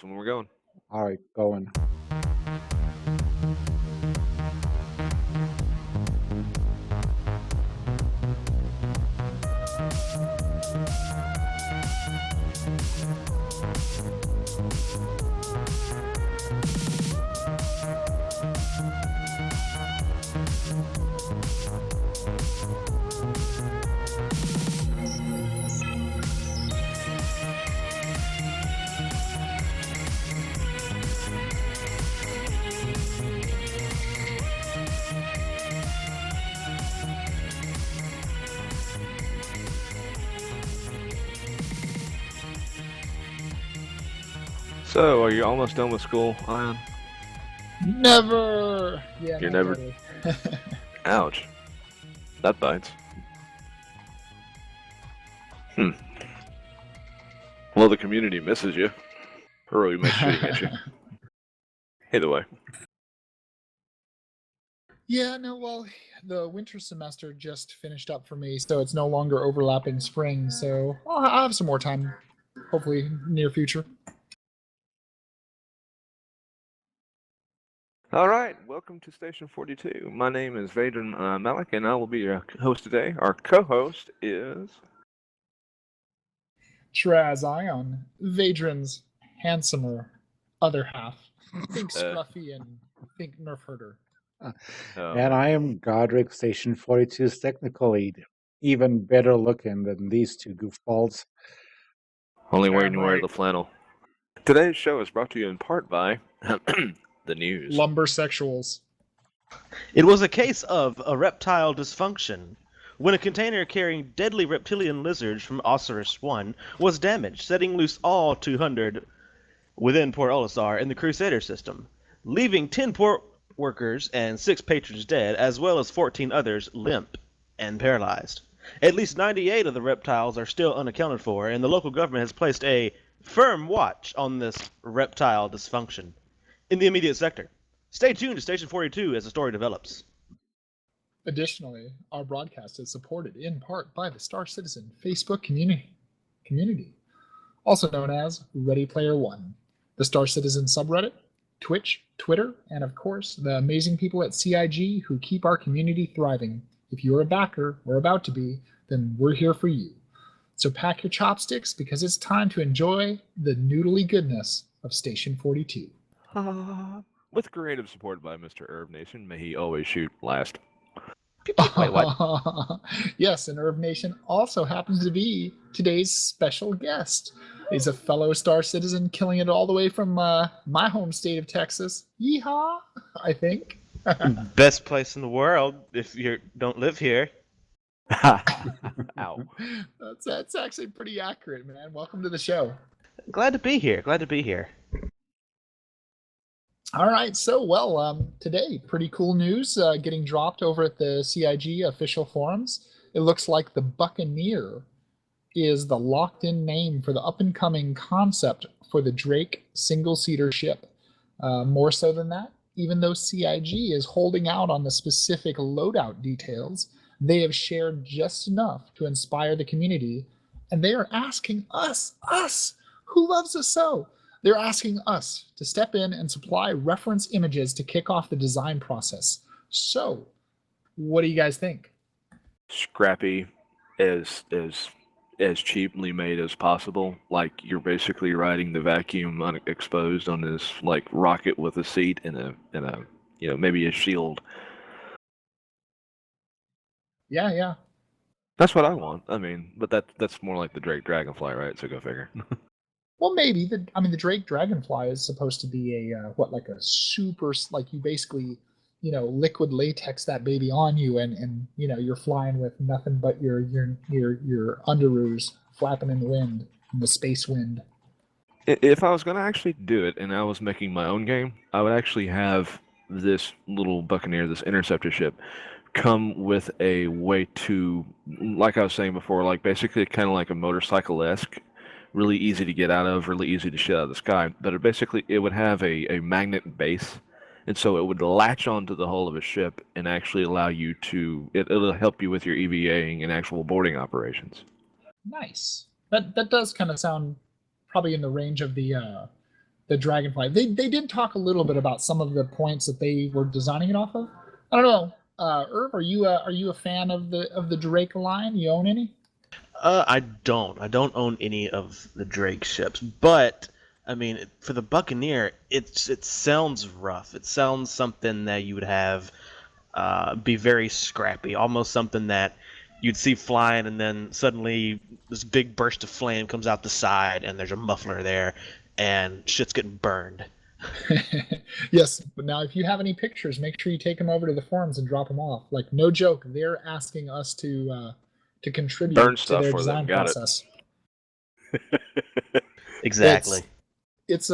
When we're going. All right, going. So, are you almost done with school, Ion? Never. Yeah, You're no, never. totally. Ouch. That bites. Well, the community misses you. Or really miss shooting at you. Either way. Yeah, no, well, the winter semester just finished up for me, so it's no longer overlapping spring, so I'll have some more time, hopefully, near future. Alright, welcome to Station 42. My name is Vadran Malik, and I will be your host today. Our co-host is... Traz Ion, Vadran's handsomer other half. Think Scruffy and think Nerf Herder. And I am Godric, Station 42's technical lead. Even better looking than these two goofballs. Only wearing you wear the flannel. Today's show is brought to you in part by the news. Lumbersexuals. It was a case of a reptile dysfunction when a container carrying deadly reptilian lizards from Osiris 1 was damaged, setting loose all 200 within Port Olisar in the Crusader system, leaving 10 port workers and 6 patrons dead, as well as 14 others limp and paralyzed. At least 98 of the reptiles are still unaccounted for, and the local government has placed a firm watch on this reptile dysfunction in the immediate sector. Stay tuned to Station 42 as the story develops. Additionally, our broadcast is supported in part by the StarCitizen Facebook community, also known as Ready Player One, the StarCitizen subreddit, Twitch, Twitter, and of course, the amazing people at CIG who keep our community thriving. If you're a backer, or about to be, then we're here for you. So pack your chopsticks because it's time to enjoy the noodly goodness of Station 42. With creative support by Mr. Irv Nation, may he always shoot last. Wait, what? Yes, and Irv Nation also happens to be today's special guest. He's a fellow Star Citizen killing it all the way from my home state of Texas. Yeehaw, I think. Best place in the world if you don't live here. Ow. That's actually pretty accurate, man. Welcome to the show. Glad to be here. Glad to be here. All right, so today, pretty cool news getting dropped over at the CIG official forums. It looks like the Buccaneer is the locked-in name for the up-and-coming concept for the Drake single-seater ship. More so than that, even though CIG is holding out on the specific loadout details, they have shared just enough to inspire the community, and they are asking us, who loves us so? They're asking us to step in and supply reference images to kick off the design process. So, what do you guys think? Scrappy, as cheaply made as possible. Like you're basically riding the vacuum exposed on this like rocket with a seat and a maybe a shield. Yeah. That's what I want. I mean, but that's more like the Drake Dragonfly, right? So go figure. Well, maybe the Drake Dragonfly is supposed to be a a super, like, you basically liquid latex that baby on you, and you're flying with nothing but your underoos flapping in the wind, in the space wind. If I was going to actually do it and I was making my own game, I would actually have this little Buccaneer, this interceptor ship, come with a way to, like I was saying before, like basically kind of like a motorcycle-esque, really easy to get out of, really easy to shoot out of the sky. But it would have a magnet base, and so it would latch onto the hull of a ship and actually allow you to. It'll help you with your EVAing and actual boarding operations. Nice. That does kind of sound probably in the range of the Dragonfly. They did talk a little bit about some of the points that they were designing it off of. I don't know. Irv, are you a fan of the Drake line? You own any? I don't. I don't own any of the Drake ships, but I mean, for the Buccaneer, it sounds rough. It sounds something that you would have be very scrappy, almost something that you'd see flying, and then suddenly this big burst of flame comes out the side, and there's a muffler there, and shit's getting burned. Yes, but now if you have any pictures, make sure you take them over to the forums and drop them off. Like, no joke, they're asking us to contribute Burn to stuff their for them. design Got process. Exactly. It's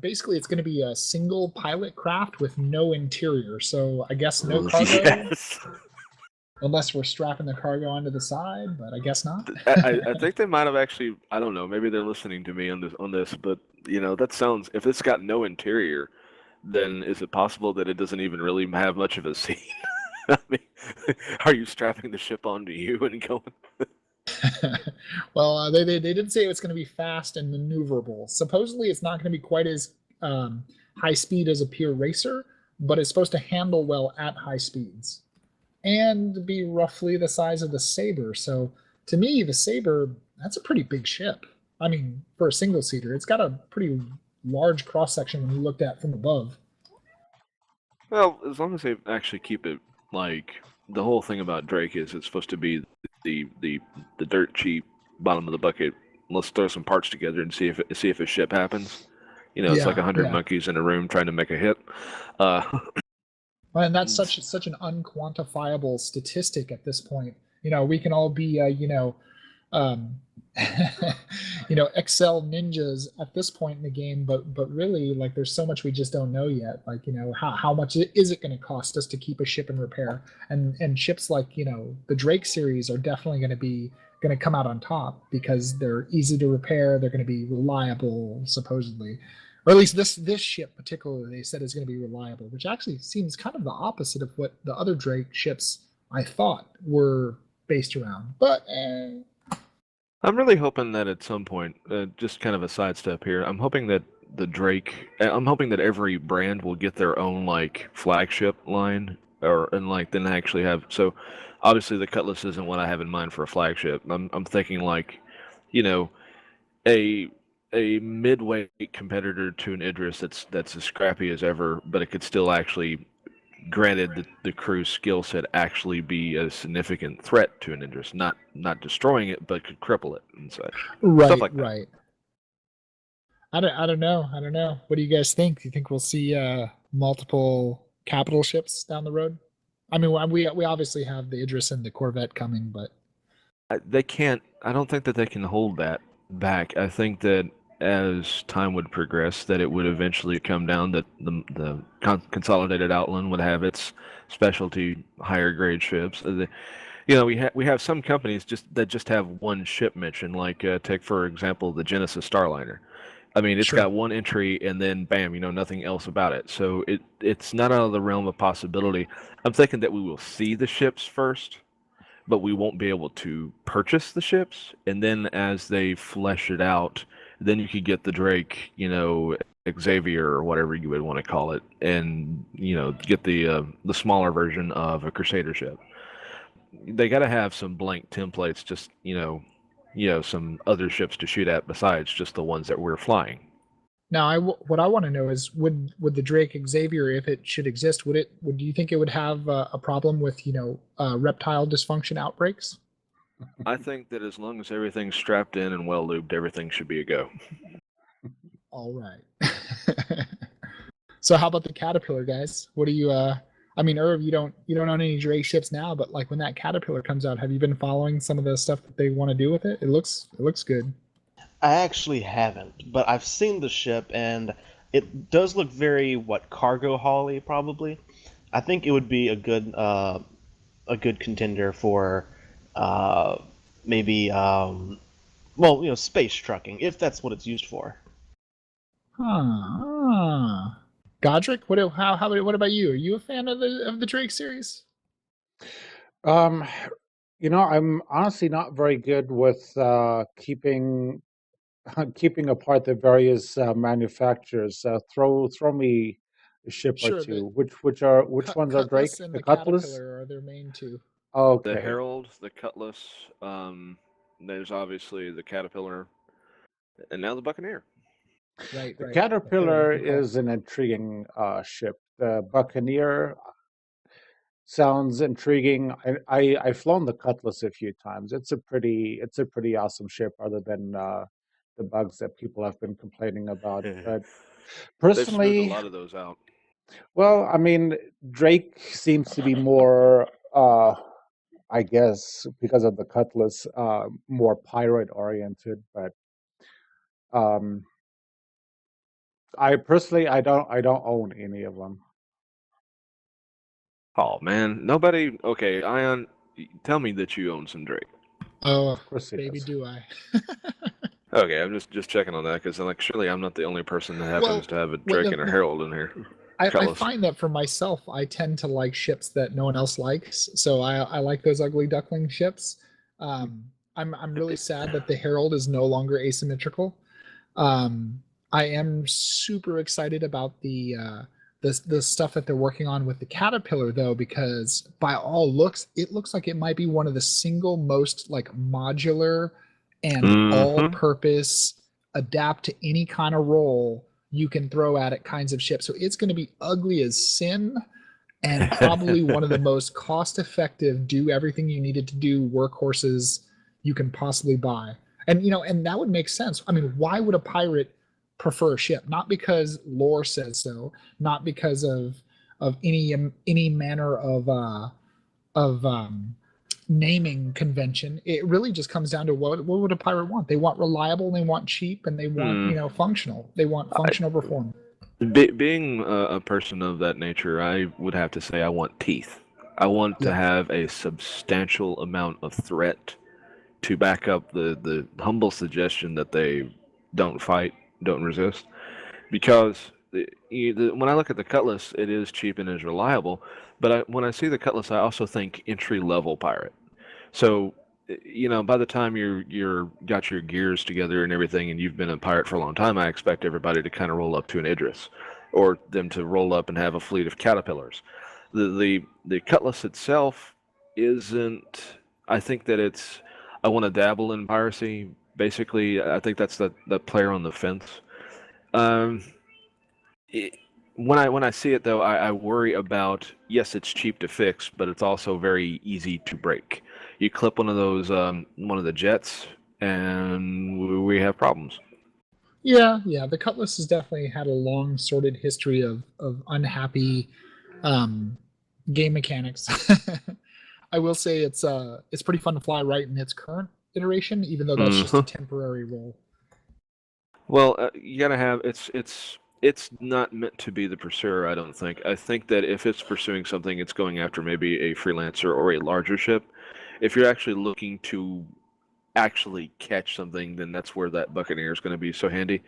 basically it's going to be a single pilot craft with no interior. So I guess no cargo, Yes. unless we're strapping the cargo onto the side. But I guess not. I think they might have actually. I don't know. Maybe they're listening to me on this. But that sounds. If it's got no interior, then is it possible that it doesn't even really have much of a scene? I mean, are you strapping the ship onto you and going? Well, they did say it's going to be fast and maneuverable. Supposedly, it's not going to be quite as high speed as a pure racer, but it's supposed to handle well at high speeds and be roughly the size of the Saber. So, to me, the Saber, that's a pretty big ship. I mean, for a single seater, it's got a pretty large cross section when you looked at from above. Well, as long as they actually keep it like the whole thing about Drake is it's supposed to be the dirt cheap bottom of the bucket. Let's throw some parts together and see if a ship happens. It's like 100 monkeys in a room trying to make a hit. And that's such an unquantifiable statistic at this point. We can all be Excel ninjas at this point in the game, but really, like, there's so much we just don't know yet. Like, how much is it going to cost us to keep a ship in repair? And ships like the Drake series are definitely going to come out on top because they're easy to repair. They're going to be reliable, supposedly, or at least this ship particularly they said is going to be reliable, which actually seems kind of the opposite of what the other Drake ships I thought were based around. But I'm really hoping that at some point, just kind of a sidestep here, I'm hoping that every brand will get their own like flagship line, then actually have. So, obviously, the Cutlass isn't what I have in mind for a flagship. I'm thinking like, a midweight competitor to an Idris that's as scrappy as ever, but it could still actually, granted the crew's skill set, actually be a significant threat to an Idris, not destroying it, but could cripple it and such. Right, Stuff like that. right. I don't know. What do you guys think? Do you think we'll see multiple capital ships down the road? I mean, we obviously have the Idris and the Corvette coming, but They can't. I don't think that they can hold that back. I think that as time would progress, that it would eventually come down that the consolidated outland would have its specialty higher grade ships. We have some companies that just have one ship mentioned, like take for example the Genesis Starliner. I mean, it's got one entry and then bam, nothing else about it. So it's not out of the realm of possibility. I'm thinking that we will see the ships first, but we won't be able to purchase the ships. And then as they flesh it out, then you could get the Drake, Xavier or whatever you would want to call it, and get the smaller version of a Crusader ship. They got to have some blank templates, just some other ships to shoot at besides just the ones that we're flying. Now, what I want to know is, would the Drake Xavier, if it should exist, do you think it would have a problem with reptile dysfunction outbreaks? I think that as long as everything's strapped in and well lubed, everything should be a go. All right. So how about the Caterpillar, guys? What do you? I mean, Irv, you don't own any Drake ships now, but like when that Caterpillar comes out, have you been following some of the stuff that they want to do with it? It looks good. I actually haven't, but I've seen the ship, and it does look very cargo hauly probably. I think it would be a good contender for maybe space trucking, if that's what it's used for. Godric, what about you? Are you a fan of the Drake series? I'm honestly not very good with keeping keeping apart the various manufacturers. Throw me a ship or Sure, the two. Which ones are Drake? Cutlass and The the Cutlass? Caterpillar are their main two. The Okay. Herald, the Cutlass, there's obviously the Caterpillar, and now the Buccaneer. Right, The right. The Herald, Caterpillar good call. is an intriguing ship. The Buccaneer sounds intriguing. I've flown the Cutlass a few times. It's a pretty awesome ship, other than the bugs that people have been complaining about. But They've smoothed a personally, lot of those out. well, I mean, Drake seems to be more, I guess, because of the Cutlass, more pirate oriented. But um, I personally, I don't own any of them. Oh man, nobody. Okay, Ion, tell me that you own some Drake. Oh, Of course he baby, does. do I. Okay, I'm just checking on that because like surely I'm not the only person that happens to have a Well, Drake and a Herald in here. I Cutlass. find that for myself, I tend to like ships that no one else likes. So I like those ugly duckling ships. I'm really sad that the Herald is no longer asymmetrical. Um, I am super excited about the stuff that they're working on with the Caterpillar, though, because by all looks, it looks like it might be one of the single most like modular and all-purpose, adapt to any kind of role you can throw at it kinds of ship. So it's going to be ugly as sin, and probably one of the most cost-effective, do everything you needed to do workhorses you can possibly buy. And and that would make sense. I mean, why would a pirate prefer a ship? Not because lore says so, not because of any manner of naming convention. It really just comes down to what would a pirate want? They want reliable, they want cheap, and they want functional. They want function over form. Being a person of that nature, I would have to say I want teeth. I want to have a substantial amount of threat to back up the humble suggestion that they don't fight, don't resist. Because when I look at the Cutlass, it is cheap and is reliable. But when I see the Cutlass, I also think entry level pirate. So, by the time you're got your gears together and everything, and you've been a pirate for a long time, I expect everybody to kind of roll up to an Idris, or them to roll up and have a fleet of Caterpillars. The Cutlass itself isn't. I think that it's. I want to dabble in piracy. Basically, I think that's the player on the fence. Um, it, when I see it though, I worry about, yes, it's cheap to fix, but it's also very easy to break. You clip one of those one of the jets, and we have problems. Yeah, yeah. The Cutlass has definitely had a long, sordid history of unhappy game mechanics. I will say it's pretty fun to fly right in its current iteration, even though that's just a temporary role. Well, you gotta have it's not meant to be the pursuer. I don't think. I think that if it's pursuing something, it's going after maybe a freelancer or a larger ship. If you're actually looking to actually catch something, then that's where that Buccaneer is going to be so handy.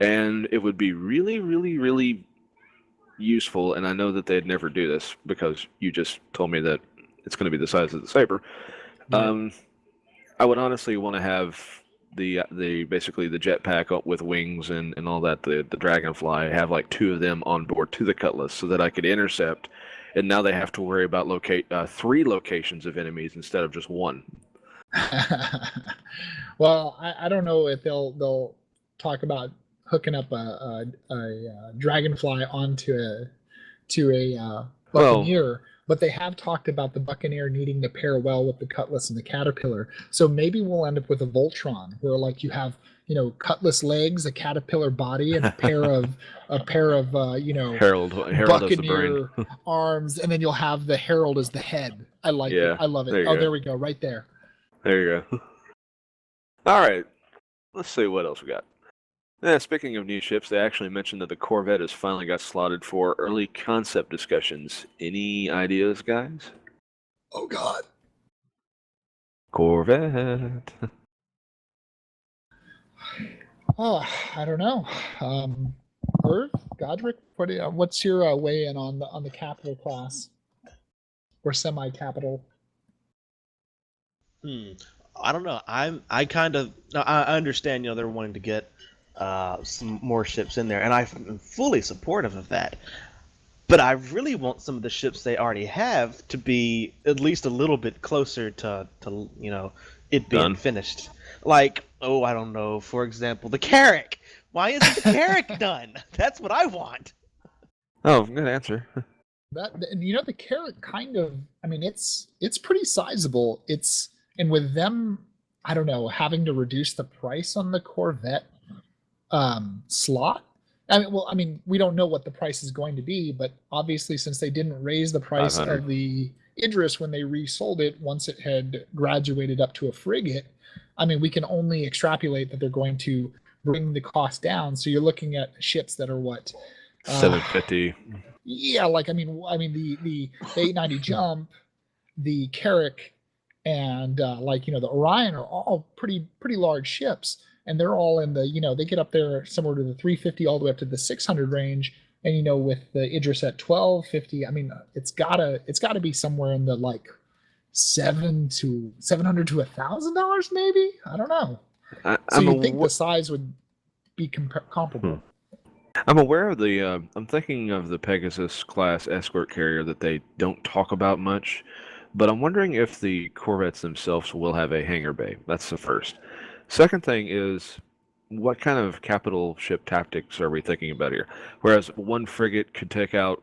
And it would be really, really, really useful. And I know that they'd never do this because you just told me that it's going to be the size of the Saber. Right. I would honestly want to have the basically the jetpack with wings and all that, the Dragonfly, have like two of them on board to the Cutlass so that I could intercept. And now they have to worry about three locations of enemies instead of just one. Well, I don't know if they'll talk about hooking up a Dragonfly onto a Buccaneer, but they have talked about the Buccaneer needing to pair well with the Cutlass and the Caterpillar. So maybe we'll end up with a Voltron where like you have Cutlass legs, a Caterpillar body, and a pair of Herald Buccaneer arms, and then you'll have the Herald as the head. I like it. I love it. There we go, right there. There you go. All right, let's see what else we got. Speaking of new ships, they actually mentioned that the Corvette has finally got slotted for early concept discussions. Any ideas, guys? Oh, God. Corvette. Oh, I don't know. Irv, Godric, what's your weigh in on the capital class or semi-capital? I don't know. I understand. They're wanting to get some more ships in there, and I'm fully supportive of that. But I really want some of the ships they already have to be at least a little bit closer to it being Done. finished. Like, oh, I don't know. For example, the Carrack. Why isn't the Carrack done? That's what I want. Oh, good answer. That the carrot kind of, I mean, it's pretty sizable. And with them, I don't know, having to reduce the price on the Corvette slot. I mean, we don't know what the price is going to be, but obviously, since they didn't raise the price 500. of the Idris when they resold it once it had graduated up to a frigate, I mean, we can only extrapolate that they're going to bring the cost down. So you're looking at ships that are what, 750. yeah, like the 890 Jump, the Carrack, and the Orion are all pretty large ships, and they're all in the they get up there somewhere to the 350 all the way up to the 600 range, and with the Idris at 1250, I mean it's gotta be somewhere in the like 700 to $1,000 maybe. I don't know. So you think the size would be comparable? I'm aware of I'm thinking of the Pegasus class escort carrier that they don't talk about much, but I'm wondering if the corvettes themselves will have a hangar bay. That's the first. Second thing is, what kind of capital ship tactics are we thinking about here? Whereas one frigate could take out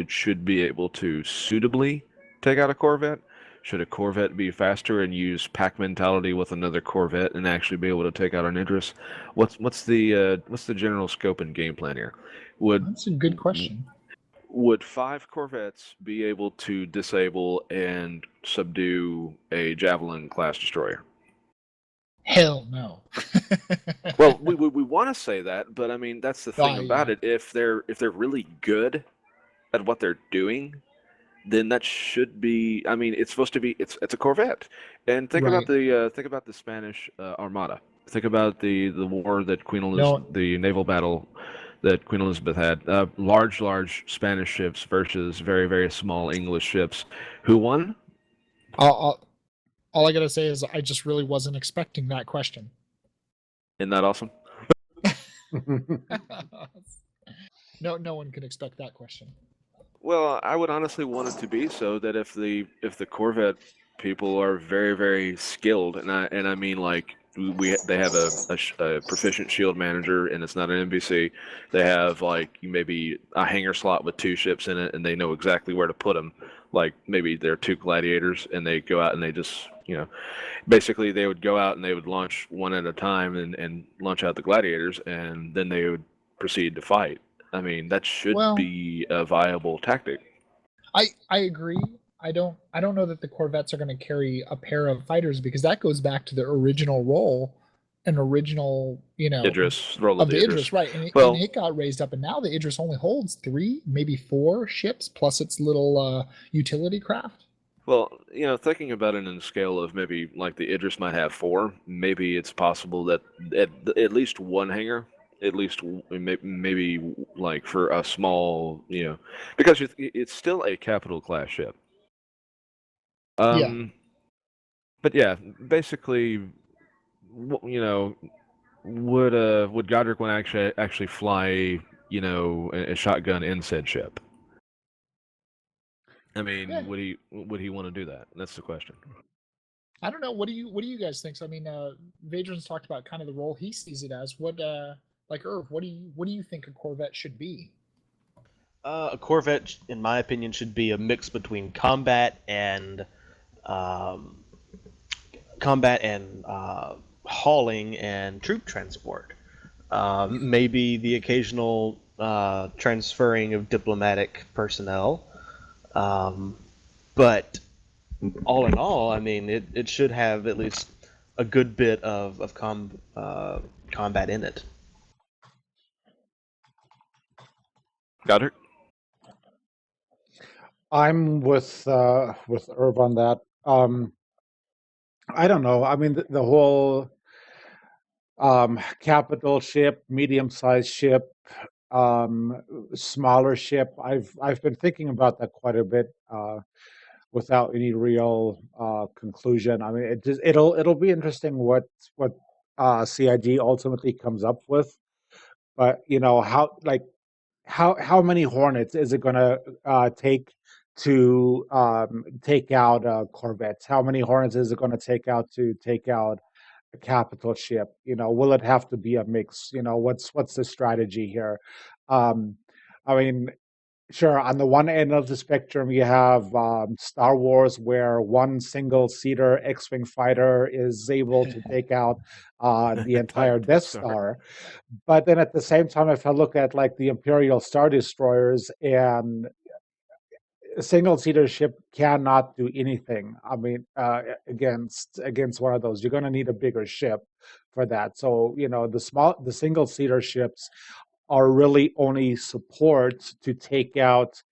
should be able to suitably take out a corvette. Should a corvette be faster and use pack mentality with another corvette and actually be able to take out an Idris? What's the general scope and game plan here? That's a good question. Would 5 corvettes be able to disable and subdue a Javelin class destroyer? Hell no. Well, we want to say that, but I mean that's the thing about yeah. it. If they're really good at what they're doing, then that should be. I mean, it's supposed to be. It's a corvette. And think about the Spanish Armada. Think about the war that the naval battle that Queen Elizabeth had. Large Spanish ships versus very very small English ships. Who won? All I gotta say is I just really wasn't expecting that question. Isn't that awesome? No one can expect that question. Well, I would honestly want it to be so that if the Corvette people are very very skilled, and I mean like they have a proficient shield manager, and it's not an NBC. They have like maybe a hangar slot with 2 ships in it, and they know exactly where to put them. Like maybe they're 2 gladiators, and they go out and they just basically they would go out and they would launch one at a time and launch out the gladiators, and then they would proceed to fight. I mean, that should be a viable tactic. I agree. I don't know that the Corvettes are going to carry a pair of fighters, because that goes back to the original role, Idris, role of the Idris, right? And it got raised up, and now the Idris only holds 3, maybe 4 ships plus its little utility craft. Well, thinking about it in the scale of maybe like the Idris might have 4, maybe it's possible that at least one hangar, at least maybe like for a small, because it's still a capital class ship. Yeah. But yeah, basically, would Godric want to actually fly, a shotgun in said ship? I mean, would he want to do that? That's the question. I don't know. What do you guys think? So, I mean, Vadron's talked about kind of the role he sees it as. What Irv, what do you think a Corvette should be? A Corvette, in my opinion, should be a mix between um, combat and hauling and troop transport. Maybe the occasional transferring of diplomatic personnel. But all in all, I mean, it should have at least a good bit of combat in it. Godric? I'm with Irv on that. I don't know. I mean, the whole capital ship, medium-sized ship, smaller ship. I've been thinking about that quite a bit. without any real conclusion. I mean, it'll be interesting what CIG ultimately comes up with. But how many Hornets is it going to take to take out corvettes? How many Hornets is it going to take out a capital ship? Will it have to be a mix? What's the strategy here? Um, I mean, sure, on the one end of the spectrum, you have Star Wars, where one single seater X-wing fighter is able to take out the entire Death Star. But then at the same time, if I look at like the Imperial Star Destroyers, and a single seater ship cannot do anything. I mean, against one of those, you're going to need a bigger ship for that. So the single seater ships are really only support to take out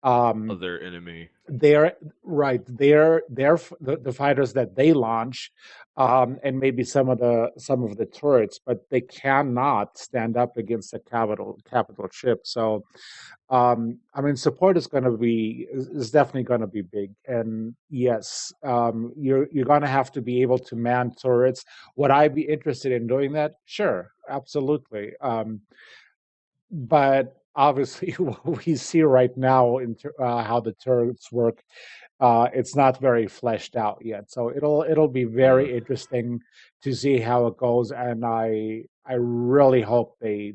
um, Of their enemy. they're right. The fighters that they launch, and maybe some of the turrets, but they cannot stand up against a capital ship. So, I mean, support is definitely going to be big. And yes, you're going to have to be able to man turrets. Would I be interested in doing that? Sure, absolutely. But obviously, what we see right now how the turrets work, it's not very fleshed out yet. So it'll be Yeah. very interesting to see how it goes, and I really hope they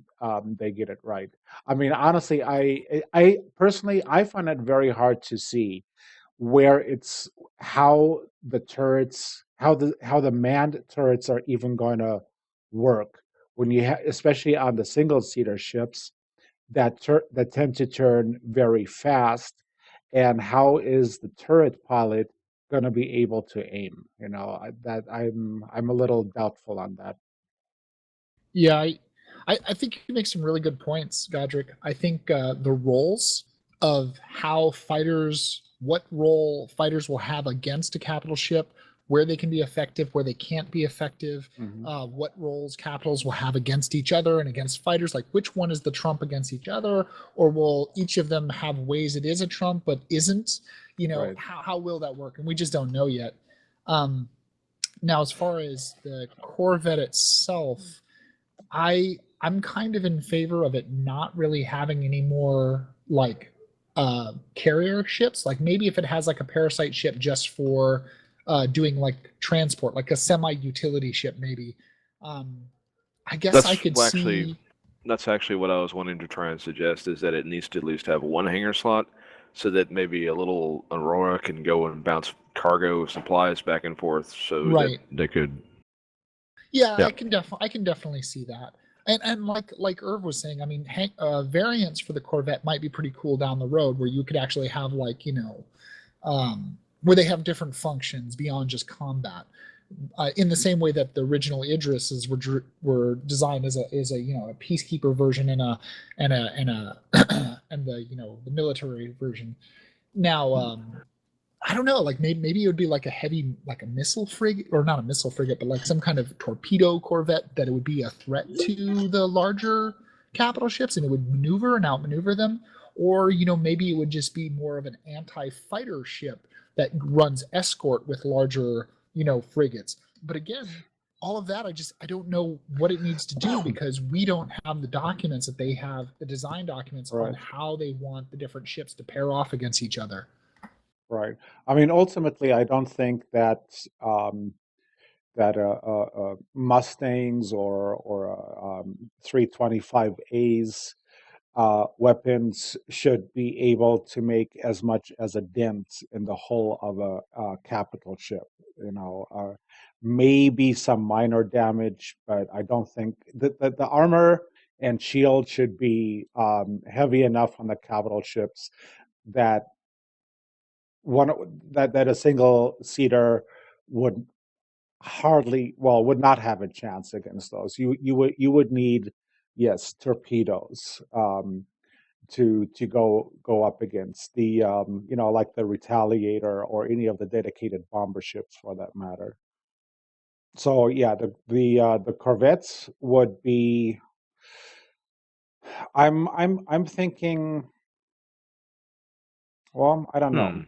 get it right. I mean, honestly, I personally I find it very hard to see where it's how the turrets how the manned turrets are even going to work when especially on the single seater ships that tend to turn very fast, and how is the turret pilot going to be able to aim? That I'm a little doubtful on that. Yeah, I think you make some really good points, Godric. I think the roles of how fighters, what role fighters will have against a capital ship, where they can be effective, where they can't be effective, Hmm. what roles capitals will have against each other and against fighters, like which one is the trump against each other, or will each of them have ways it is a trump but isn't? Right. How will that work? And we just don't know yet. Um, Now, as far as the Corvette itself, I'm kind of in favor of it not really having any more like carrier ships. Like maybe if it has like a parasite ship just for doing like transport, like a semi utility ship, maybe. Um, I guess I That's could well, actually see. that's actually what I was wanting to try and suggest is that it needs to at least have one hangar slot, so that maybe a little Aurora can go and bounce cargo supplies back and forth, so that Right. they could. Yeah, Yeah. I can definitely see that. And like Irv was saying, I mean, variants for the Corvette might be pretty cool down the road, where you could actually have like where they have different functions beyond just combat. In the same way that the original Idrises were designed as a a peacekeeper version and and the the military version. Now, I don't know, like maybe it would be like a heavy, like a missile frigate, or not a missile frigate, but like some kind of torpedo corvette that it would be a threat to the larger capital ships and it would maneuver and outmaneuver them. Or, maybe it would just be more of an anti-fighter ship that runs escort with larger, frigates. But again, all of that, I don't know what it needs to do because we don't have the documents that they have, the design documents on Right. how they want the different ships to pair off against each other. Right. I mean, ultimately, I don't think that Mustangs or 325As weapons should be able to make as much as a dent in the hull of a capital ship. Maybe some minor damage, but I don't think the armor and shield should be heavy enough on the capital ships that one that a single seater would would not have a chance against those. You would need, yes, torpedoes, to go up against the like the Retaliator or any of the dedicated bomber ships for that matter. So yeah, the corvettes would be. I'm thinking. Well, I don't know. Hmm.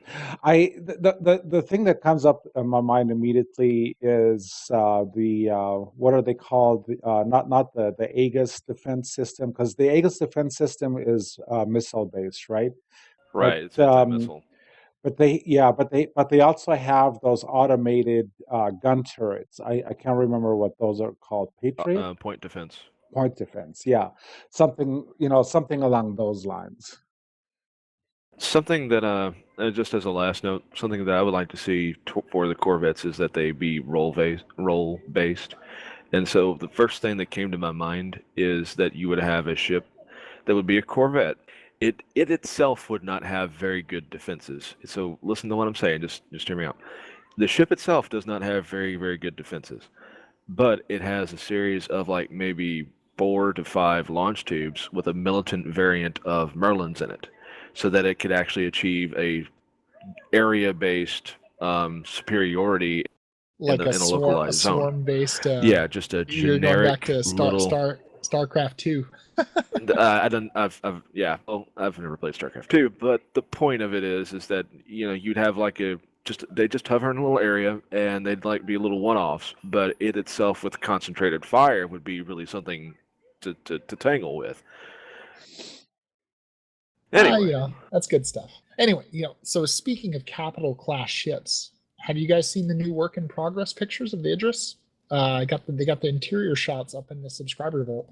The thing that comes up in my mind immediately is the what are they called? Not the Aegis defense system, because the Aegis defense system is missile based, right? But Right, it's anti-missile. but they also have those automated gun turrets. I can't remember what those are called. Patriot Point defense. point defense. Yeah, something along those lines. Something that, just as a last note, something that I would like to see for the Corvettes is that they be role based. And so the first thing that came to my mind is that you would have a ship that would be a Corvette. It itself would not have very good defenses. So listen to what I'm saying. Just hear me out. The ship itself does not have very good defenses, but it has a series of like maybe 4 to 5 launch tubes with a militant variant of Merlins in it, so that it could actually achieve a area-based superiority Like in a a localized zone. swarm based. Yeah, just a You're going back generic to little. StarCraft 2. I don't. Yeah. Well, I've never played StarCraft 2, but the point of it is that you'd have like a just they just hover in a little area and they'd like be little one-offs, but it itself with concentrated fire would be really something to tangle with. Anyway, That's good stuff. Anyway, so speaking of capital class ships, have you guys seen the new work in progress pictures of the Idris? They got the interior shots up in the subscriber vault.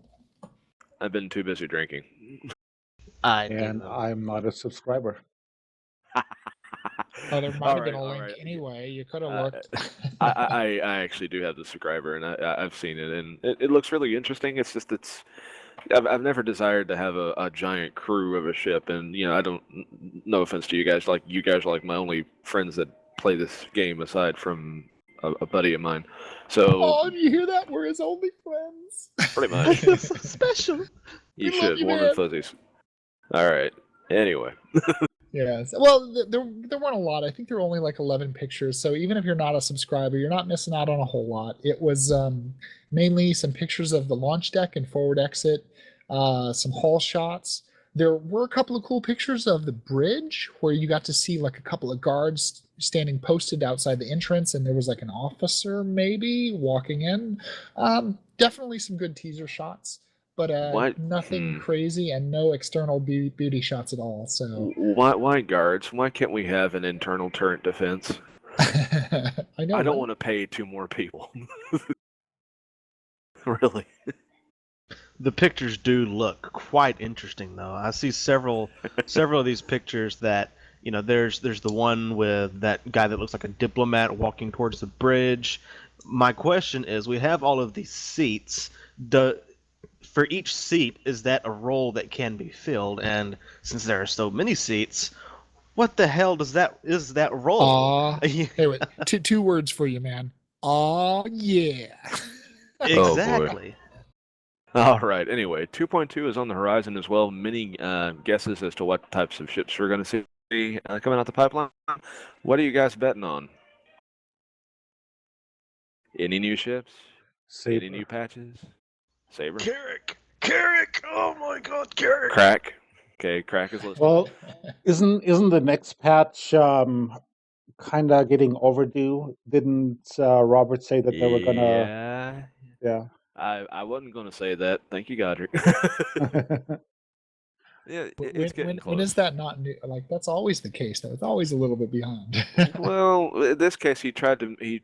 I've been too busy drinking. I And do. I'm not a subscriber. Oh, there might All have been right, a all link right. anyway. You could have Uh, looked. I actually do have the subscriber, and I've seen it, and it looks really interesting. It's just I've never desired to have a giant crew of a ship, and I don't. No offense to you guys, like you guys are like my only friends that play this game aside from a buddy of mine. So Oh, do you hear that? We're his only friends. pretty I much, feel so special. you We love should you, warm and man. fuzzies. All right. Anyway, Yes. Well, there weren't a lot. I think there were only like 11 pictures. So even if you're not a subscriber, you're not missing out on a whole lot. It was mainly some pictures of the launch deck and forward exit, some hull shots. There were a couple of cool pictures of the bridge where you got to see like a couple of guards standing posted outside the entrance, and there was like an officer maybe walking in. Definitely some good teaser shots, but what? nothing crazy and no external beauty shots at all. So Why guards? Why can't we have an internal turret defense? I know. I don't Right? want to pay 2 more people. Really. The pictures do look quite interesting, though. I see several of these pictures that there's the one with that guy that looks like a diplomat walking towards the bridge. My question is, we have all of these seats. For each seat, is that a role that can be filled? And since there are so many seats, what the hell is that role? Anyway, two words for you, man. Aw, yeah. Oh boy. Exactly. All right. Anyway, 2.2 is on the horizon as well. Many guesses as to what types of ships we're going to see coming out the pipeline. What are you guys betting on? Any new ships? Any Saber. new patches? Saber? Carrick! Oh my God, Carrick! Crack? Okay, Crack is listed. Well, isn't the next patch kind of getting overdue? Didn't Robert say that they were gonna? Yeah. Yeah. I wasn't going to say that. Thank you, Godric. Yeah, it's getting When is close. that not new? Like that's always the case, though. It's always a little bit behind. Well, in this case, he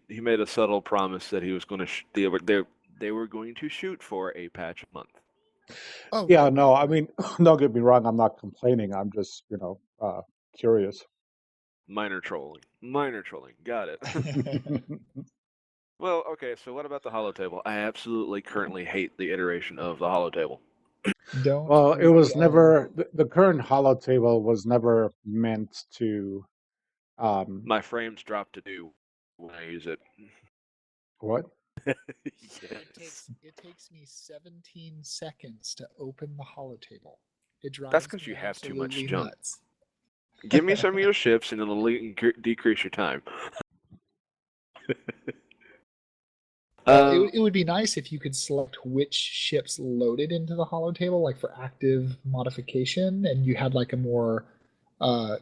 made a subtle promise that he was going to they were going to shoot for a patch a month. Oh Yeah. right. No, I mean, don't get me wrong. I'm not complaining. I'm just curious. Minor trolling. Minor trolling. Got it. Well, okay, so what about the holotable? I absolutely currently hate the iteration of the holotable. Don't Well, it we was all? never the current holotable was never meant to. My frames drop to 2 when I use it. What? Yes. It takes me 17 seconds to open the holotable. It That's drives because me you have too much absolutely junk. nuts. Give me some of your ships and it'll decrease your time. It would be nice if you could select which ships loaded into the holotable, like for active modification, and you had like a more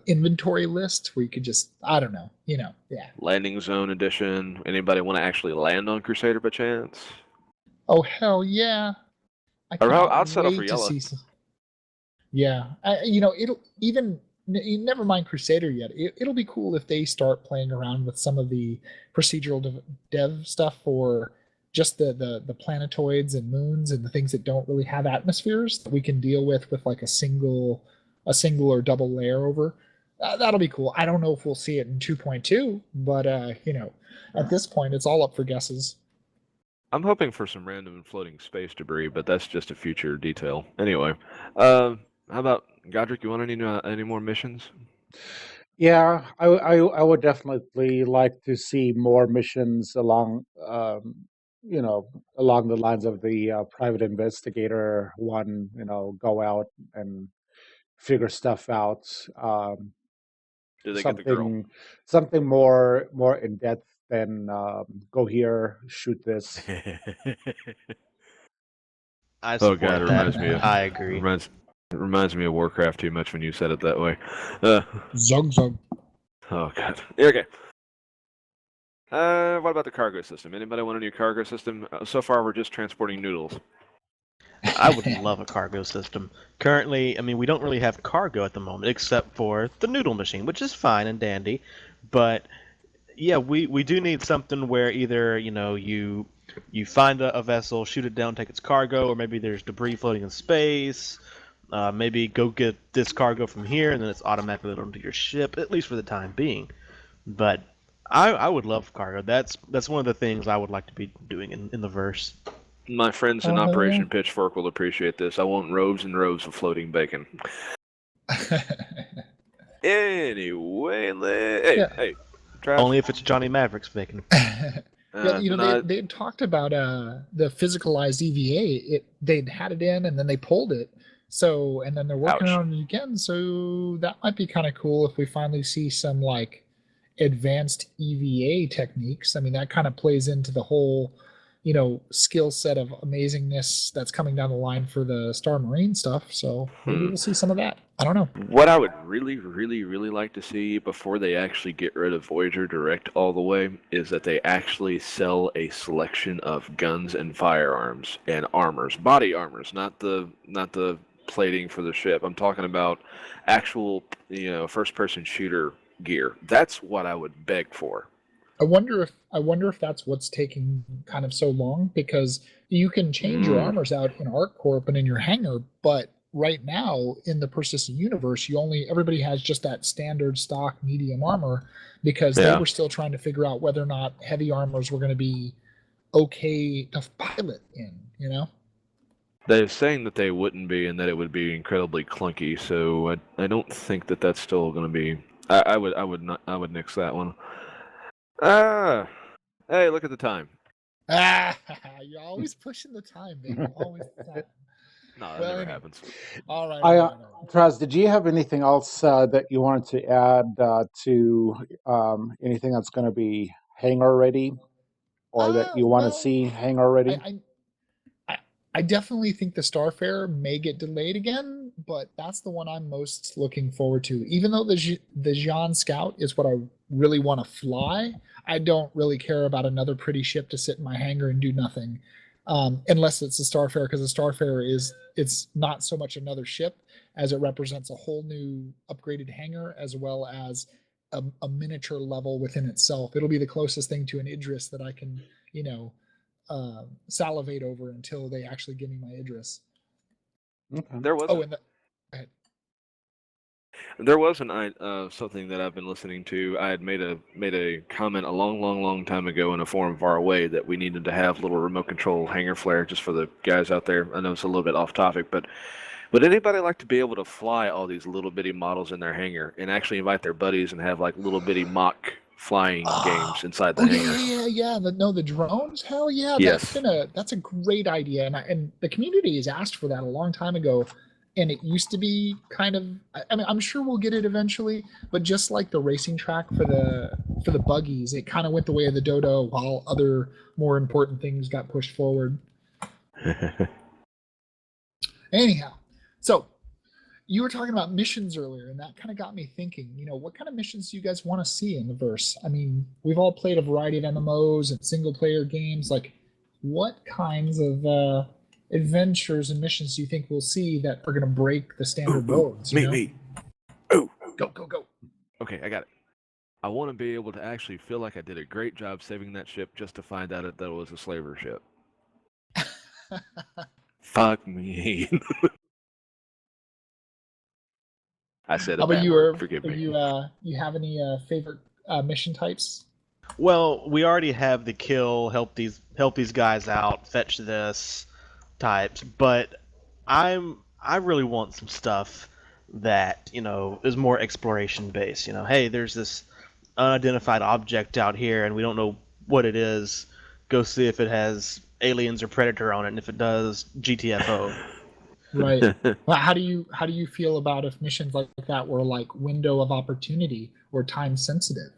inventory list where you could just, I don't know, yeah. Landing Zone Edition. Anybody want to actually land on Crusader by chance? Oh hell yeah! I Or cannot I'll settle for wait to yellow. see. Yeah, it'll even never mind Crusader yet. It'll be cool if they start playing around with some of the procedural dev stuff for just the planetoids and moons and the things that don't really have atmospheres that we can deal with like a single or double layer over. That'll be cool. I don't know if we'll see it in 2.2, but at this point, it's all up for guesses. I'm hoping for some random and floating space debris, but that's just a future detail. Anyway, how about Godric? You want any more missions? Yeah, I would definitely like to see more missions along, along the lines of the private investigator one. Go out and figure stuff out. Do they get the girl? Something more in depth than go here, shoot this. I Oh God, support it that. reminds me of I agree. reminds me of Warcraft too much when you said it that way. Uh, Zug zug. oh God. Okay. What about the cargo system? Anybody want a new cargo system? So far, we're just transporting noodles. I would love a cargo system. Currently, I mean, we don't really have cargo at the moment, except for the noodle machine, which is fine and dandy. But yeah, we do need something where either you find a vessel, shoot it down, take its cargo, or maybe there's debris floating in space. Maybe go get this cargo from here, and then it's automatically loaded onto your ship, at least for the time being. But I would love cargo. That's one of the things I would like to be doing in the verse. My friends in Oh, hell Operation Pitchfork will appreciate this. I want rows and rows of floating bacon. Anyway, hey, Trav. Only if it's Johnny Maverick's bacon. Yeah, they had talked about the physicalized EVA. They'd had it in and then they pulled it. So and then they're working Ouch. on it again. So that might be kind of cool if we finally see some like advanced EVA techniques. I mean, that kind of plays into the whole, skill set of amazingness that's coming down the line for the Star Marine stuff. So maybe we'll see some of that. I don't know. What I would really, really, really like to see before they actually get rid of Voyager Direct all the way is that they actually sell a selection of guns and firearms and armors, body armors, not the plating for the ship. I'm talking about actual, first-person shooter gear. That's what I would beg for. I wonder if that's what's taking kind of so long, because you can change your armors out in ArcCorp and in your hangar, but right now in the persistent universe, everybody has just that standard stock medium armor because they were still trying to figure out whether or not heavy armors were going to be okay to pilot in. They're saying that they wouldn't be, and that it would be incredibly clunky. So I don't think that that's still going to be. I would nix that one. Hey, look at the time. You're always pushing the time, baby. Always the time. No, that never happens. All right. Traz, did you have anything else that you wanted to add to anything that's going to be hangar ready, or that you want to see hangar ready? I definitely think the Starfarer may get delayed again, but that's the one I'm most looking forward to. Even though the Xi'an Scout is what I really want to fly, I don't really care about another pretty ship to sit in my hangar and do nothing, unless it's a Starfarer, because the Starfarer it's not so much another ship as it represents a whole new upgraded hangar as well as a miniature level within itself. It'll be the closest thing to an Idris that I can, salivate over until they actually give me my Idris. Okay. There was go ahead. There was something that I've been listening to. I had made a comment a long time ago in a forum far away that we needed to have little remote control hangar flare just for the guys out there. I know it's a little bit off topic, but would anybody like to be able to fly all these little bitty models in their hangar and actually invite their buddies and have like little bitty mock flying games inside the hangar? Yeah. The drones. Hell yeah, Yes. that's a great idea, and the community has asked for that a long time ago. And it used to be kind of, I mean, I'm sure we'll get it eventually, but just like the racing track for the buggies, it kind of went the way of the dodo while other more important things got pushed forward. Anyhow, so You were talking about missions earlier, and that kind of got me thinking. What kind of missions do you guys want to see in the verse? I mean, we've all played a variety of MMOs and single-player games. Like, what kinds of adventures and missions do you think we'll see that are going to break the standard molds? Me. Oh, Go. okay, I got it. I want to be able to actually feel like I did a great job saving that ship just to find out that it was a slaver ship. Fuck me. I said a How about bad you, word. Irv? Forgive me. You have any favorite mission types? Well, we already have the kill, help these guys out, fetch this types, but I really want some stuff that, is more exploration based. Hey, there's this unidentified object out here and we don't know what it is. Go see if it has aliens or predator on it, and if it does, GTFO. Right. Well, how do you feel about if missions like that were like window of opportunity or time sensitive?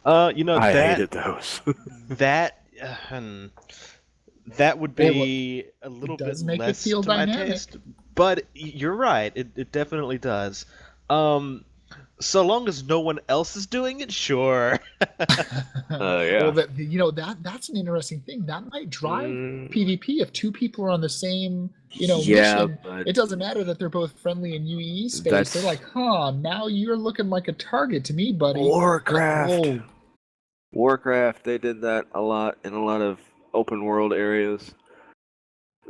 I That hated those. that um, that would be a little It bit does make it less feel to my dynamic. taste, but you're right. It definitely does. Um, so long as no one else is doing it, sure. Yeah. Well, that's an interesting thing. That might drive Mm, PvP if two people are on the same yeah, mission. but It doesn't matter that they're both friendly in UEE space. They're that's like, now you're looking like a target to me, buddy. Warcraft. Oh, Warcraft, they did that a lot in a lot of open world areas.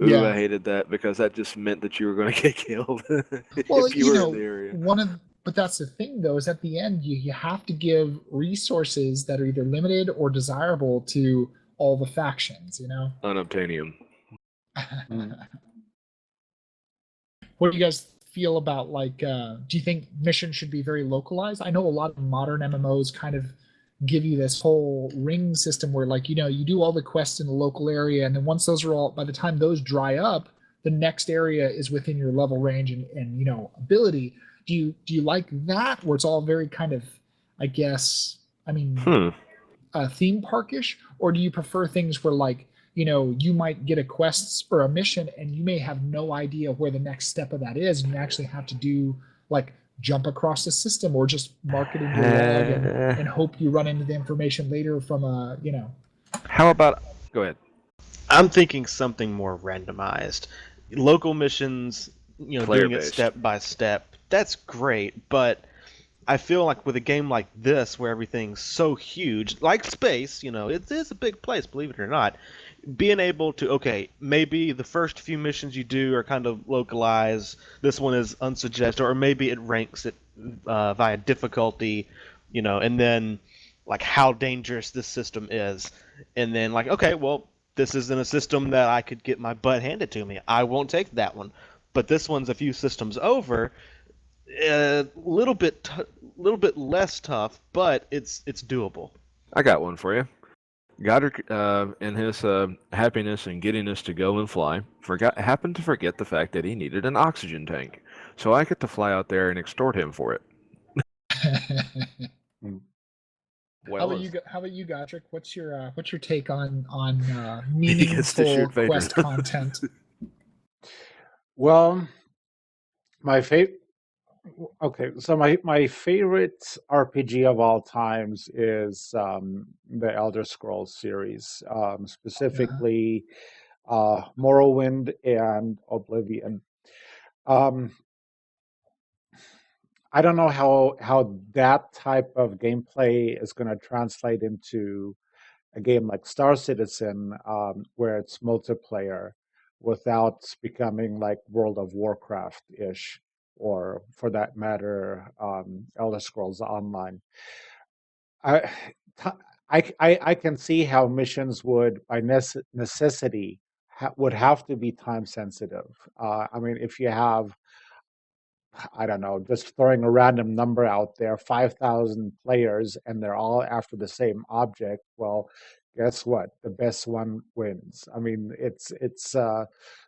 Ooh, I yeah. hated that because that just meant that you were going to get killed Well, if you were in the area. but that's the thing though, is at the end you have to give resources that are either limited or desirable to all the factions. Unobtainium. Mm. What do you guys feel about like do you think missions should be very localized? I know a lot of modern MMOs kind of give you this whole ring system where like you do all the quests in the local area, and then once those are all, by the time those dry up, the next area is within your level range and ability. Do you like that, where it's all very kind of, I guess, I mean, Hmm. theme parkish, or do you prefer things where like you might get a quest or a mission and you may have no idea where the next step of that is, and you actually have to do like jump across the system or just mark it in your log and hope you run into the information later from a How about? Go ahead. I'm thinking something more randomized. Local missions, Player doing it based. step by step. That's great, but I feel like with a game like this, where everything's so huge, like space, it is a big place, believe it or not. Being able to, okay, maybe the first few missions you do are kind of localized. This one is unsuggested, or maybe it ranks it via difficulty, and then like how dangerous this system is, and then like, okay, well, this isn't a system that I could get my butt handed to me. I won't take that one. But this one's a few systems over, a little bit less tough, but it's doable. I got one for you. Goddard, in his happiness and getting us to go and fly, happened to forget the fact that he needed an oxygen tank. So I get to fly out there and extort him for it. Mm. How about you, Gotrick? What's your take on He gets to meaningful shoot Vader. quest content? Well, my favorite. Okay, so my favorite RPG of all times is the Elder Scrolls series, specifically Morrowind and Oblivion. Um, I don't know how that type of gameplay is going to translate into a game like Star Citizen, where it's multiplayer, without becoming like World of Warcraft ish, or for that matter, Elder Scrolls Online. I, I can see how missions would, by necessity, would have to be time sensitive. I mean, if you have, I don't know, just throwing a random number out there, 5,000 players, and they're all after the same object. Well, guess what? The best one wins. I mean, it's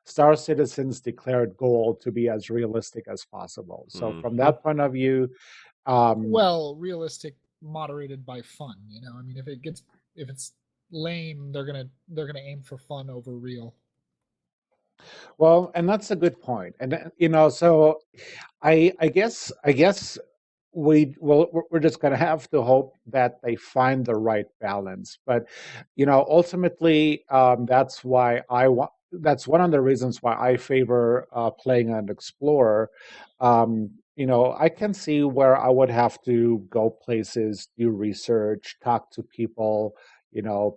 Star Citizen's declared goal to be as realistic as possible. So from Mhm. that point of view, um, Well, realistic, moderated by fun. I mean, if it's lame, they're gonna aim for fun over real. Well, and that's a good point. And so I guess we're just going to have to hope that they find the right balance. But ultimately, that's why I want. That's one of the reasons why I favor playing an explorer. I can see where I would have to go places, do research, talk to people,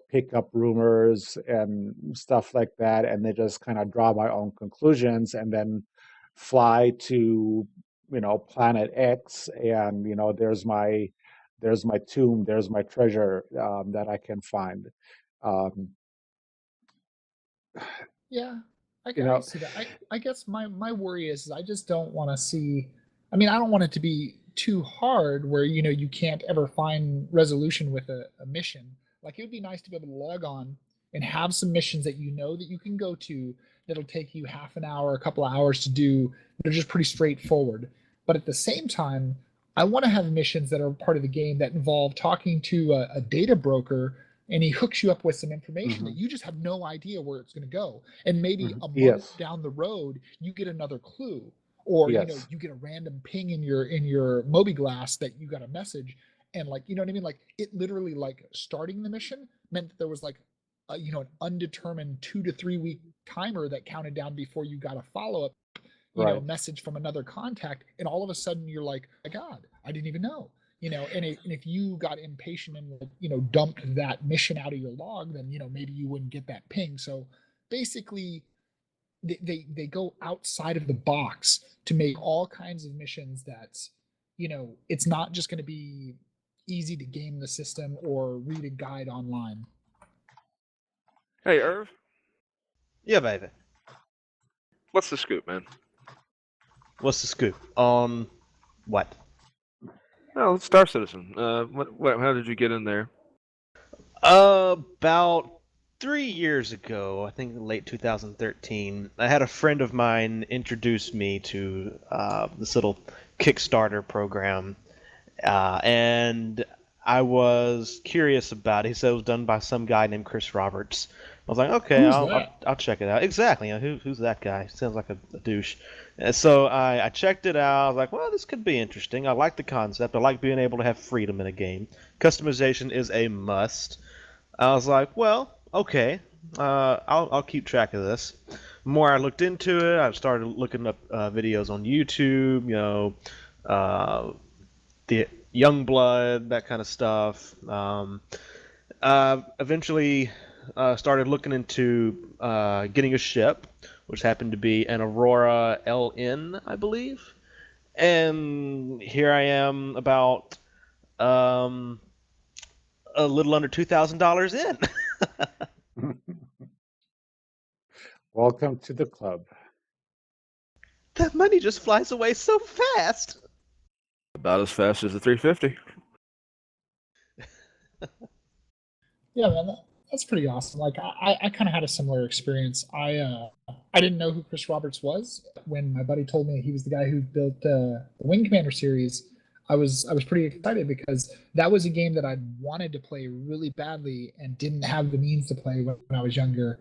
pick up rumors and stuff like that, and then just kind of draw my own conclusions, and then fly to planet X, and there's my tomb, there's my treasure that I can find. Um, Yeah, you I know, see that. I guess my worry is I just don't want to see. I mean, I don't want it to be too hard where you can't ever find resolution with a mission. Like it would be nice to be able to log on and have some missions that that you can go to that'll take you half an hour, a couple of hours to do. They're just pretty straightforward. But at the same time, I want to have missions that are part of the game that involve talking to a data broker, and he hooks you up with some information that mhm, you just have no idea where it's going to go, and maybe mhm. a month Yes, down the road you get another clue, or yes, you get a random ping in your moby glass that you got a message, and like what I mean, like it literally, like starting the mission meant that there was like an undetermined 2 to 3 week timer that counted down before you got a follow-up right. message from another contact, and all of a sudden you're like, oh my god, I didn't even know. And if you got impatient and dumped that mission out of your log, then maybe you wouldn't get that ping. So basically, they go outside of the box to make all kinds of missions that it's not just going to be easy to game the system or read a guide online. Hey, Irv, Yeah, baby. what's the scoop, man? What's the scoop on what? Oh, Star Citizen. How did you get in there? About 3 years ago, I think late 2013, I had a friend of mine introduce me to this little Kickstarter program, and I was curious about it. He said it was done by some guy named Chris Roberts. I was like, okay, Who's I'll check it out. Exactly, who's that guy? Sounds like a douche. And so I checked it out. I was like, well, this could be interesting. I like the concept. I like being able to have freedom in a game. Customization is a must. I was like, well, okay, I'll keep track of this. The more I looked into it, I started looking up videos on YouTube, uh, the young blood, that kind of stuff. Eventually, started looking into getting a ship, which happened to be an Aurora LN, I believe. And here I am, about um, a little under $2,000 in. Welcome to the club. That money just flies away so fast. About as fast as the 350. Yeah, man, that's pretty awesome. Like I kind of had a similar experience. I didn't know who Chris Roberts was when my buddy told me he was the guy who built the Wing Commander series. I was pretty excited because that was a game that I wanted to play really badly and didn't have the means to play when I was younger.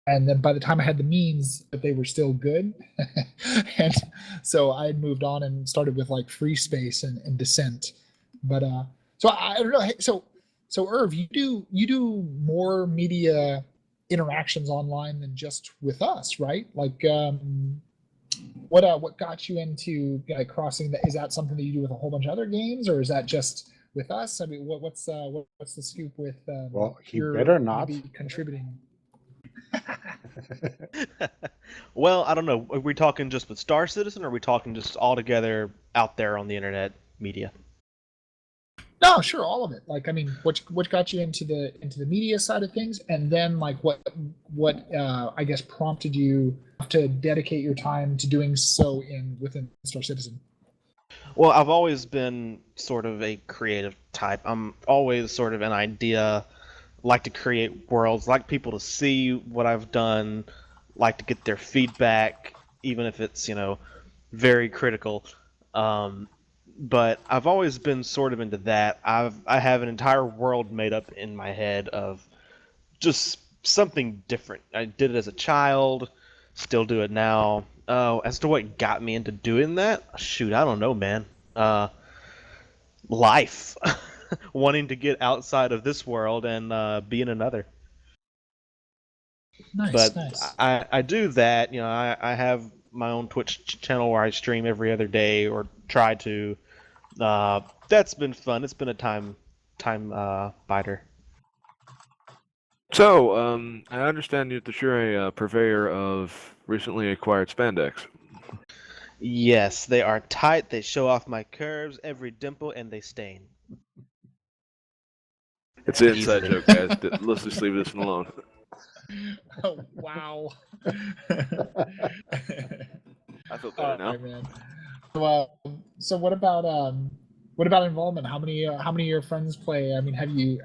And then by the time I had the means, but they were still good, and so I had moved on and started with like Free Space and Descent. But so I don't know. Hey, so Irv, you do more media interactions online than just with us, right? Like, what got you into like crossing that? Is that something that you do with a whole bunch of other games, or is that just with us? I mean, what's the scoop with Well, he your better not. maybe contributing? Well, I don't know. Are we talking just with Star Citizen, or are we talking just all together out there on the internet media? No, sure, all of it. Like, I mean, what got you into the media side of things, and then like what I guess prompted you to dedicate your time to doing so within Star Citizen? Well, I've always been sort of a creative type. I'm always sort of an idea, like to create worlds, like people to see what I've done, like to get their feedback, even if it's, very critical. Um, but I've always been sort of into that. I have an entire world made up in my head of just something different. I did it as a child. Still do it now. As to what got me into doing that, shoot, I don't know, man. Life, wanting to get outside of this world and be in another. Nice, But nice. I do that. I have my own Twitch channel where I stream every other day or try to. That's been fun. It's been a time biter. So, I understand that you're a purveyor of recently acquired spandex. Yes, they are tight. They show off my curves, every dimple, and they stain. It's an inside Easily. joke, guys. Let's just leave this one alone. Oh, wow. I feel All better now. right, man. So what about involvement? How many of your friends play? I mean, are you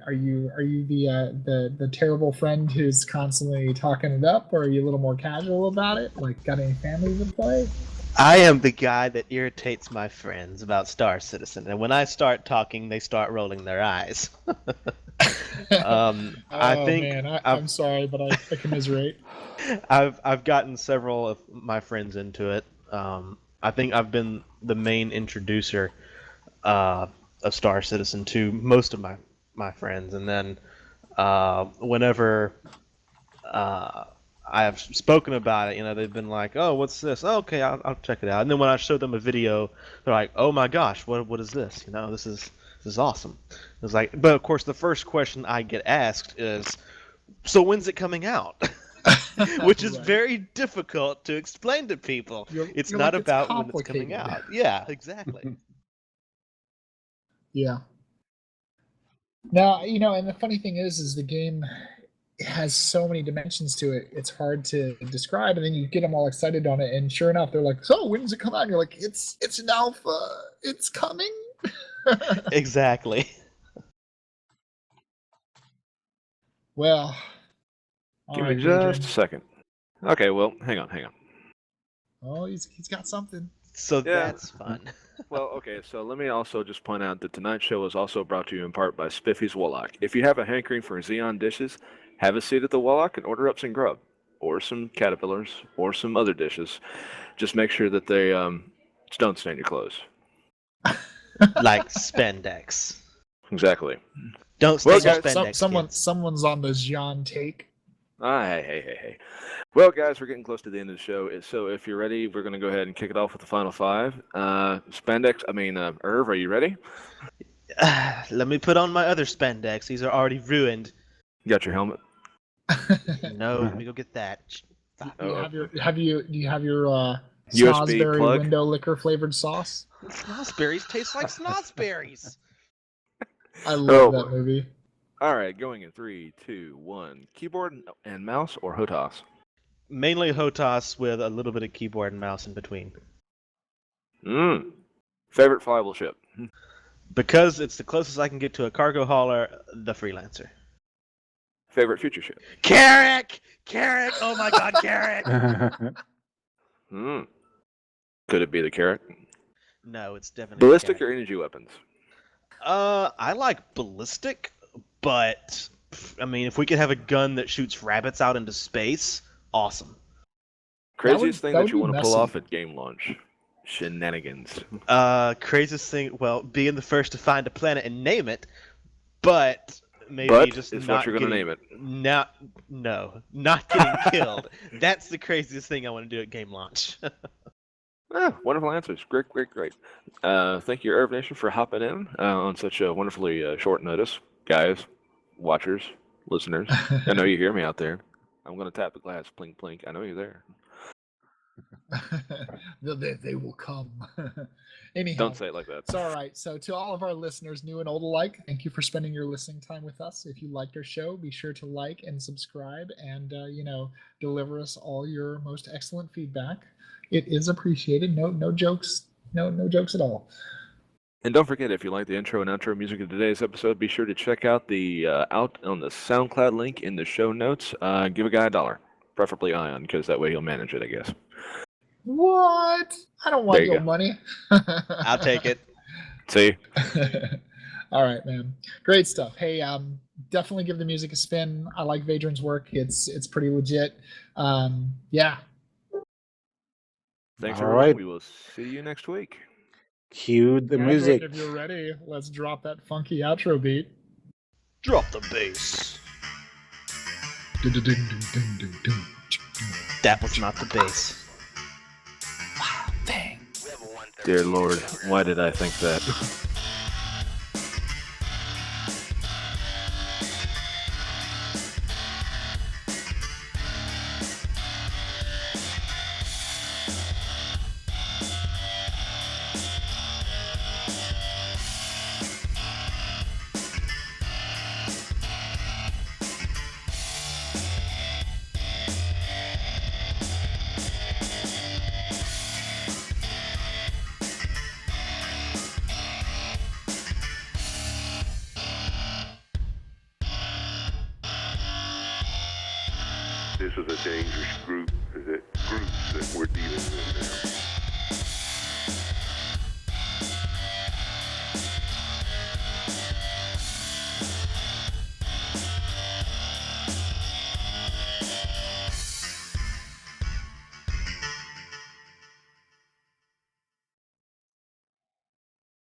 the terrible friend who's constantly talking it up, or are you a little more casual about it? Like, got any families that play? I am the guy that irritates my friends about Star Citizen, and when I start talking, they start rolling their eyes. I Oh think man, I've I'm sorry, but I commiserate. I've gotten several of my friends into it. I think I've been the main introducer uh, of Star Citizen to most of my friends, and then whenever uh, I have spoken about it, they've been like, "Oh, what's this? Oh, okay, I'll check it out." And then when I show them a video, they're like, "Oh my gosh, what is this? This is awesome." It's like, but of course, the first question I get asked is, "So when's it coming out?" Which is Right. very difficult to explain to people. It's You're not like, it's about when it's coming complicated. out. Yeah, exactly. Yeah. Now, and the funny thing is the game has so many dimensions to it. It's hard to describe, and then you get them all excited on it, and sure enough, they're like, "So, when does it come out?" And you're like, "It's an alpha. It's coming." Exactly. Well, all Give me right, just Adrian. a second. Okay, well, hang on. Oh, he's got something. So Yeah. that's fun. Well, okay, so let me also just point out that tonight's show is also brought to you in part by Spiffy's Warlock. If you have a hankering for Xeon dishes, have a seat at the Warlock and order up some grub, or some caterpillars, or some other dishes. Just make sure that they don't stain your clothes. Like spandex. Exactly. Don't Well, stain your guys, spandex, kids. Someone's on the Jean take. Hey. Well, guys, we're getting close to the end of the show. So if you're ready, we're going to go ahead and kick it off with the final five. Irv, are you ready? Let me put on my other spandex. These are already ruined. You got your helmet? No, let me go get that. Do Fuck. you Uh-oh. do you have your USB snozzberry plug? window liquor flavored sauce? Snozzberries taste like snozzberries. I love Oh, that movie. all right, going in 3, 2, 1. Keyboard and mouse or HOTAS? Mainly HOTAS with a little bit of keyboard and mouse in between. Favorite flyable ship? Because it's the closest I can get to a cargo hauler, the Freelancer. Favorite future ship? Carrick! Carrick! Oh my god, Carrick! Could it be the carrot? No, it's definitely Ballistic Carrick. or energy weapons? I like ballistic, but I mean, if we could have a gun that shoots rabbits out into space, awesome. Craziest thing that would you be want to pull messy. off at game launch? Shenanigans. Craziest thing, well, being the first to find a planet and name it, but maybe But just it's not what you're going to name it. Not getting killed. That's the craziest thing I want to do at game launch. Wonderful answers. Great. Thank you, Irv Nation, for hopping in on such a wonderfully short notice. Guys, watchers, listeners, I know you hear me out there. I'm going to tap the glass, plink, plink. I know you're there. They will come. Anyhow, Don't say it like that. it's all right. So, to all of our listeners, new and old alike, thank you for spending your listening time with us. If you liked our show, be sure to like and subscribe, and deliver us all your most excellent feedback. It is appreciated. No jokes. No jokes at all. And don't forget, if you like the intro and outro music of today's episode, be sure to check out the out on the SoundCloud link in the show notes. Give a guy $1, preferably Ion, because that way he'll manage it, I guess. What? I don't want There you your go. money. I'll take it. See? All right, man. Great stuff. Hey, definitely give the music a spin. I like Vadron's work. It's pretty legit. Yeah. Thanks, All everyone. right. We will see you next week. Cue the Kendrick, music. if you're ready, let's drop that funky outro beat. Drop the bass. That was not the bass. Dang. Dear Lord, why did I think that? This is a dangerous groups that we're dealing with now.